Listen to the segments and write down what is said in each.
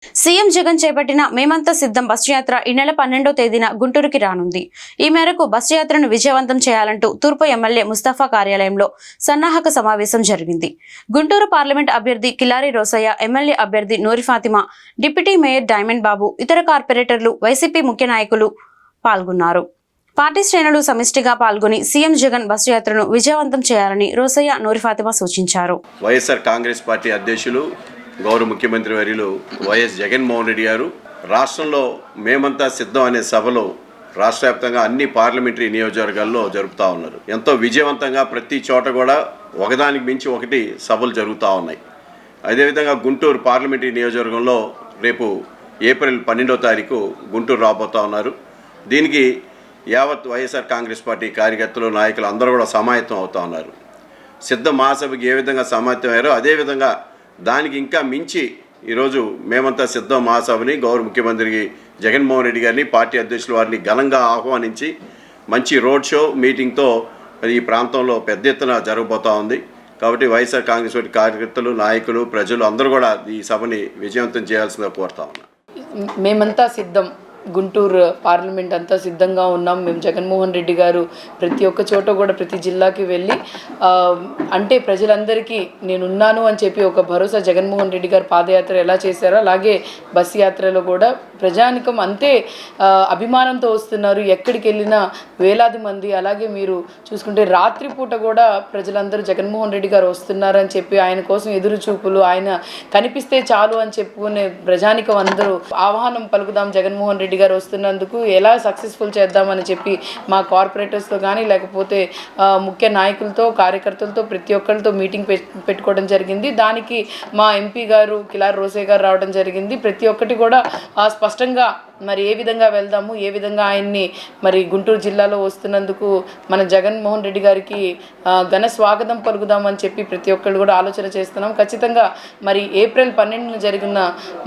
CM Jagan చేపట్టిన మేమంతా సిద్ధం బస్సు యాత్ర ఈ నెల 12వ తేదీన గుంటూరుకి రానుంది. ఈ మేరకు బస్సు యాత్రను విజయవంతం చేయాలంటూ తూర్పు ఎమ్మెల్యే ముస్తఫా కార్యాలయంలో సన్నాహక సమావేశం జరిగింది. గుంటూరు పార్లమెంట్ అభ్యర్థి కిలారి రోసయ్య, ఎమ్మెల్యే అభ్యర్థి నూరి ఫాతిమా, డిప్యూటీ మేయర్ డైమండ్ బాబు, ఇతర కార్పొరేటర్లు, వైసీపీ ముఖ్య నాయకులు పాల్గొన్నారు. పార్టీ శ్రేణులు సమిష్టిగా పాల్గొని సీఎం జగన్ బస్సు యాత్రను విజయవంతం చేయాలని రోసయ్య, నూరి ఫాతిమా సూచించారు. వైఎస్ఆర్ కాంగ్రెస్ పార్టీ అధ్యక్షులు గౌరవ ముఖ్యమంత్రి వర్యులు వైఎస్ జగన్మోహన్ రెడ్డి గారు రాష్ట్రంలో మేమంతా సిద్ధం అనే సభలో రాష్ట్ర వ్యాప్తంగా అన్ని పార్లమెంటరీ నియోజకవర్గాల్లో జరుపుతూ ఉన్నారు. ఎంతో విజయవంతంగా ప్రతి చోట కూడా ఒకదానికి మించి ఒకటి సభలు జరుగుతూ ఉన్నాయి. అదేవిధంగా గుంటూరు పార్లమెంటరీ నియోజకవర్గంలో రేపు ఏప్రిల్ 12వ తారీఖు గుంటూరు రాబోతూ ఉన్నారు. దీనికి యావత్ వైఎస్ఆర్ కాంగ్రెస్ పార్టీ కార్యకర్తలు, నాయకులు అందరూ కూడా సమాయత్తం అవుతూ ఉన్నారు. సిద్ధ మహాసభకి ఏ విధంగా సమాయత్తం అయ్యారో అదేవిధంగా దానికి ఇంకా మించి ఈరోజు మేమంతా సిద్ధం మహాసభని గౌరవ ముఖ్యమంత్రికి జగన్మోహన్ రెడ్డి గారిని, పార్టీ అధ్యక్షుల వారిని ఘనంగా ఆహ్వానించి మంచి రోడ్ షో మీటింగ్తో ఈ ప్రాంతంలో పెద్ద ఎత్తున జరగబోతూ ఉంది. కాబట్టి వైఎస్ఆర్ కాంగ్రెస్ పార్టీ కార్యకర్తలు, నాయకులు, ప్రజలు అందరూ కూడా ఈ సభని విజయవంతం చేయాల్సిందిగా కోరుతా ఉన్నాం. మేమంతా సిద్ధం, గుంటూరు పార్లమెంట్ అంతా సిద్ధంగా ఉన్నాం. మేము జగన్మోహన్ రెడ్డి గారు ప్రతి ఒక్క చోట కూడా ప్రతి జిల్లాకి వెళ్ళి అంటే ప్రజలందరికీ నేనున్నాను అని చెప్పి ఒక భరోసా జగన్మోహన్ రెడ్డి గారు పాదయాత్ర ఎలా చేశారో అలాగే బస్సు యాత్రలో కూడా ప్రజానికం అంతే అభిమానంతో వస్తున్నారు. ఎక్కడికి వెళ్ళినా వేలాది మంది. అలాగే మీరు చూసుకుంటే రాత్రిపూట కూడా ప్రజలందరూ జగన్మోహన్ రెడ్డి గారు వస్తున్నారని చెప్పి ఆయన కోసం ఎదురు చూపులు, ఆయన కనిపిస్తే చాలు అని చెప్పుకునే ప్రజానికం అందరూ ఆహ్వానం పలుకుదాం, జగన్మోహన్ రెడ్డి గారు వస్తున్నందుకు ఎలా సక్సెస్ఫుల్ చేద్దామని చెప్పి మా కార్పొరేటర్స్తో కానీ లేకపోతే ముఖ్య నాయకులతో, కార్యకర్తలతో ప్రతి ఒక్కరితో మీటింగ్ పెట్టుకోవడం జరిగింది. దానికి మా ఎంపీ గారు కిలారి రోసయ్య గారు రావడం జరిగింది. ప్రతి ఒక్కటి కూడా స్పష్టంగా మరి ఏ విధంగా వెళ్దాము, ఏ విధంగా ఆయన్ని మరి గుంటూరు జిల్లాలో వస్తున్నందుకు మన జగన్మోహన్ రెడ్డి గారికి ఘన స్వాగతం పలుకుదామని చెప్పి ప్రతి ఒక్కళ్ళు కూడా ఆలోచన చేస్తున్నాం. ఖచ్చితంగా మరి ఏప్రిల్ 12న జరిగిన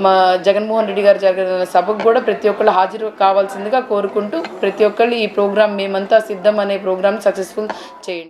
మా జగన్మోహన్ రెడ్డి గారు జరిగిన సభకు కూడా ప్రతి ఒక్కళ్ళు హాజరు కావాల్సిందిగా కోరుకుంటూ ప్రతి ఒక్కళ్ళు ఈ ప్రోగ్రాం మేమంతా సిద్ధం అనే ప్రోగ్రామ్ సక్సెస్ఫుల్ చేయండి.